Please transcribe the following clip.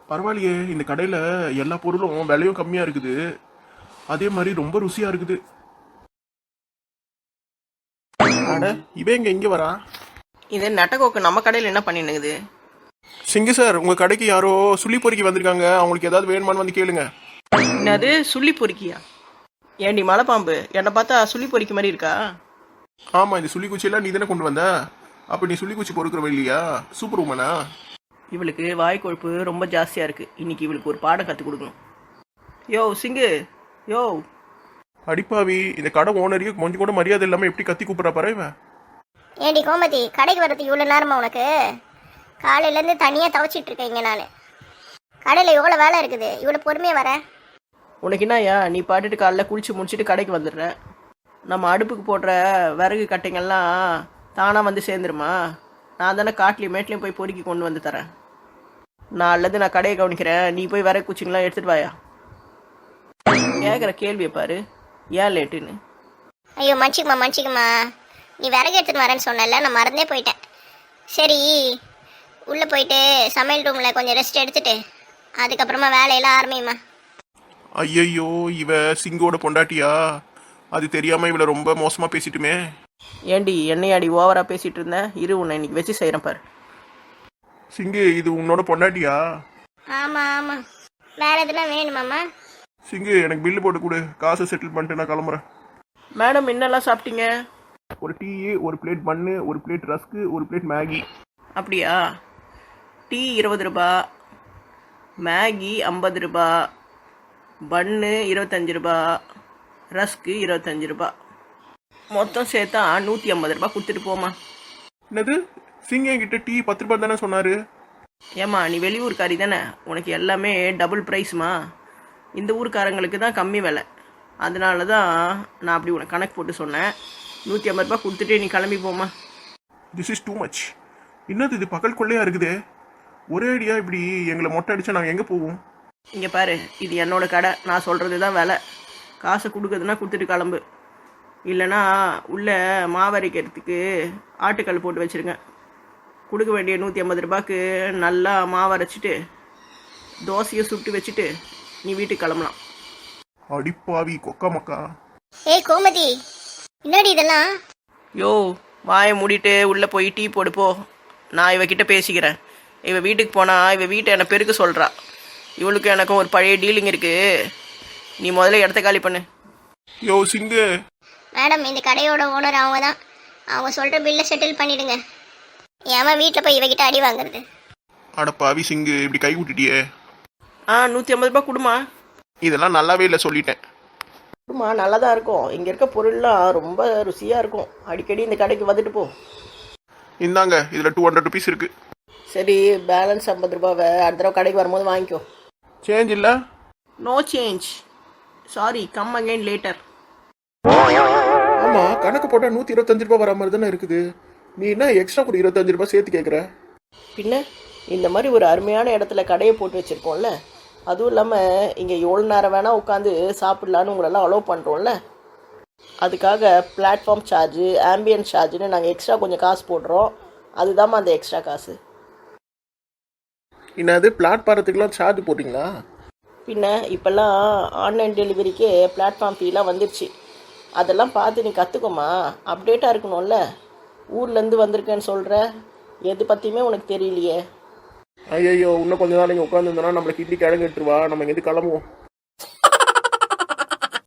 பரவாயில்லையே, இந்த கடையில் எல்லா பொருளும் விலையும் கம்மியாக இருக்குது. அதே மாதிரி ரொம்ப ருசியாக இருக்குது. அட, இவன் இங்கே வரா? இது நட்டகோக்கு நம்ம கடையில் என்ன பண்ணினுக்குது? சிங்கு சார், உங்கள் கடைக்கு யாரோ சுள்ளி பொறுக்கி வந்திருக்காங்க. அவங்களுக்கு ஏதாவது வேணுமான்னு வந்து கேளுங்க. என்னது சுள்ளி பொறுக்கியா? ஏண்டி மலைப்பாம்பு, என்னை பார்த்தா சுள்ளி பொறுக்கி மாதிரி இருக்கா? ஆமாம், இந்த சுள்ளி குச்சியெல்லாம் நீ தானே கொண்டு வந்த. அப்போ நீ சுள்ளி குச்சி பொறுக்கிறவ இல்லையா? சூப்பர் உமனா? இவளுக்கு வாய் கொழுப்பு ரொம்ப ஜாஸ்தியாக இருக்குது. இன்னைக்கு இவளுக்கு ஒரு பாடம் கற்றுக் கொடுக்கணும். யோ சிங்கு, யோ. அடிப்பாவி, இந்த கடை ஓனரையும் கொஞ்சம் கூட மரியாதை இல்லாமல் எப்படி கத்தி கூப்பிட்றா பாரு இவன். ஏண்டி கோமதி, கடைக்கு வரதுக்கு இவ்வளோ நேரமா உனக்கு? காலையிலேருந்து தனியாக துவைச்சிட்டு இருக்கேங்க நான். கடையில் எவ்வளோ வேலை இருக்குது, இவ்வளோ பொறுமையாக வர? உனக்கு என்னய்யா, நீ பாட்டுட்டு காலைல குளிச்சு முடிச்சுட்டு கடைக்கு வந்துடுற. நம்ம அடுப்புக்கு போடுற விறகு கட்டைங்கள்லாம் தானாக வந்து சேர்ந்துருமா? நான் தானே காட்டிலையும் மேட்லேயும் போய் பொறுக்கி கொண்டு வந்து தரேன். நான் கடையை கவனிக்கிறேன், நீ போய் விறகு குச்சிங்களாம் எடுத்துகிட்டு வாயா. கேட்குற கேள்வியை பாரு, ஏன் லேட்டுன்னு. ஐயோ மன்னிச்சிக்குமா, நீ விறகு எடுத்துகிட்டு வரேன்னு சொன்னல, நான் மறந்தே போயிட்டேன். சரி, உள்ளே போயிட்டு சமையல் ரூமில் கொஞ்சம் ரெஸ்ட் எடுத்துட்டு அதுக்கப்புறமா வேலையெல்லாம் ஆரம்பியுமா. ஐயையோ, இவ சிங்கோட பொண்டாட்டியா? அது தெரியாமல் இவளை ரொம்ப மோசமாக பேசிட்டுமே. ஏண்டி என்னையாடி ஓவராக பேசிகிட்டு இருந்தேன்? இரு, உன்னை இன்னைக்கு வச்சு செய்கிறேன் பாரு. சிங்கு, இது உன்னோட பொண்டாட்டியா? ஆமாம், வேறு எதுனா வேணுமாம்மா? சிங்கு, எனக்கு பில்லு போட்டு கொடு, காசை செட்டில் பண்ணிட்டு நான் கிளம்புறேன். மேடம், என்னெல்லாம் சாப்பிட்டீங்க? ஒரு டீ, ஒரு பிளேட் பன்னு, ஒரு பிளேட் ரஸ்க்கு, ஒரு பிளேட் மேகி. அப்படியா? டீ 20 ரூபா, மேகி 50 ரூபா, பன்னு 25 ரூபா, ரஸ்க்கு 25 ரூபா, மொத்தம் சேர்த்தா 150 ரூபா கொடுத்துட்டு போமா. என்னது? சிங்க என்கிட்ட டீ 10 ரூபாய் தானே சொன்னார். ஏம்மா, நீ வெளியூர்காரி தானே, உனக்கு எல்லாமே டபுள் ப்ரைஸ்மா. இந்த ஊருக்காரங்களுக்கு தான் கம்மி விலை, அதனால தான் நான் அப்படி உனக்கு கணக்கு போட்டு சொன்னேன். 150 ரூபா கொடுத்துட்டு நீ கிளம்பி போமா. This is too much. என்னது இது, பகல் கொள்ளையா இருக்குது. ஒரே ஐடியா இப்படி எங்களை மொட்டை அடிச்சா நாங்கள் எங்கே போவோம்? இங்கே பாரு, இது என்னோட கடை, நான் சொல்கிறது தான் விலை. காசை கொடுக்குறதுனா கொடுத்துட்டு கிளம்பு, இல்லைனா உள்ளே மாவரைக்கிறதுக்கு ஆட்டுக்கல் போட்டு வச்சுருங்க. கொடுக்க வேண்டிய 150 ரூபாய்க்கு நல்லா மாவரைச்சிட்டு தோசையை சுட்டு வச்சுட்டு நீ வீட்டுக்கு கிளம்பலாம். அடிப்பாவி கொக்கா மக்கா. ஏய் கோமதி, என்னடி இதெல்லாம்? யோ, வாயை மூடிட்டு உள்ளே போய் டீ போடுப்போ. நான் இவகிட்ட பேசிக்கிறேன். இவ வீட்டுக்கு போனால் இவ வீட்டை என்னை பெருக்க சொல்கிறா. இவளுக்கு எனக்கும் ஒரு பழைய டீலிங் இருக்குது. நீ முதல்ல இடத்த காலி பண்ணு. யோ சிங்கு. மேடம், இந்த கடையோட ஓனர் அவங்க தான். அவங்க சொல்கிற பில்லை செட்டில் பண்ணிடுங்க. ஏமா வீட்டில் போய் இவகிட்ட அடி வாங்குறது? அடப்பாவி சிங்கு, இப்படி கை விட்டுட்டியே. 150 ரூபா கொடுமா. இதெல்லாம் நல்லாவே இல்லை, சொல்லிட்டேன். கொடுமா, நல்லா தான் இருக்கும். இங்கே இருக்க பொருள்லாம் ரொம்ப ருசியாக இருக்கும். அடிக்கடி இந்த கடைக்கு வந்துட்டு போ. இந்தாங்க, இதில் 200 ருபீஸ் இருக்குது. சரி, பேலன்ஸ் 50 ரூபாவை அடுத்த தடவை கடைக்கு வரும்போது வாங்கிக்கோ. சேஞ்ச் இல்லை? No change, sorry, come again later. ஆமாம், கணக்கு போட்டால் 125 ரூபா வர மாதிரி தானே இருக்குது. நீ என்ன எக்ஸ்ட்ரா கூட 25 ரூபாய் சேர்த்து கேட்குற? பின்ன இந்த மாதிரி ஒரு அருமையான இடத்துல கடையை போட்டு வச்சுருக்கோம்ல, அதுவும் இல்லாமல் இங்கே எவ்வளோ நேரம் வேணால் உட்காந்து சாப்பிட்லான்னு உங்களெல்லாம் அலோவ் பண்ணுறோம்ல, அதுக்காக பிளாட்ஃபார்ம் சார்ஜு, ஆம்பியன்ஸ் சார்ஜுன்னு நாங்கள் எக்ஸ்ட்ரா கொஞ்சம் காசு போடுறோம். அதுதாம்மா அந்த எக்ஸ்ட்ரா காசு. என்னது, பிளாட்ஃபாரத்துக்குலாம் சார்ஜ் போட்டிங்களா? பின்ன இப்போல்லாம் ஆன்லைன் டெலிவரிக்கு பிளாட்ஃபார்ம் ஃபீலாம் வந்துடுச்சு. அதெல்லாம் பார்த்து நீ கற்றுக்கோமா, அப்டேட்டாக இருக்கணும்ல. ஊர்லேருந்து வந்திருக்கேன்னு சொல்கிற, எது பற்றியுமே உனக்கு தெரியலையே. ஐயோ, இன்னும் கொஞ்ச நாள் இங்கே உட்காந்துருந்தோன்னா நம்மளுக்கு இட்லி கிழங்கு எடுத்துருவா. நம்ம இங்கேருந்து கிளம்புவோம்.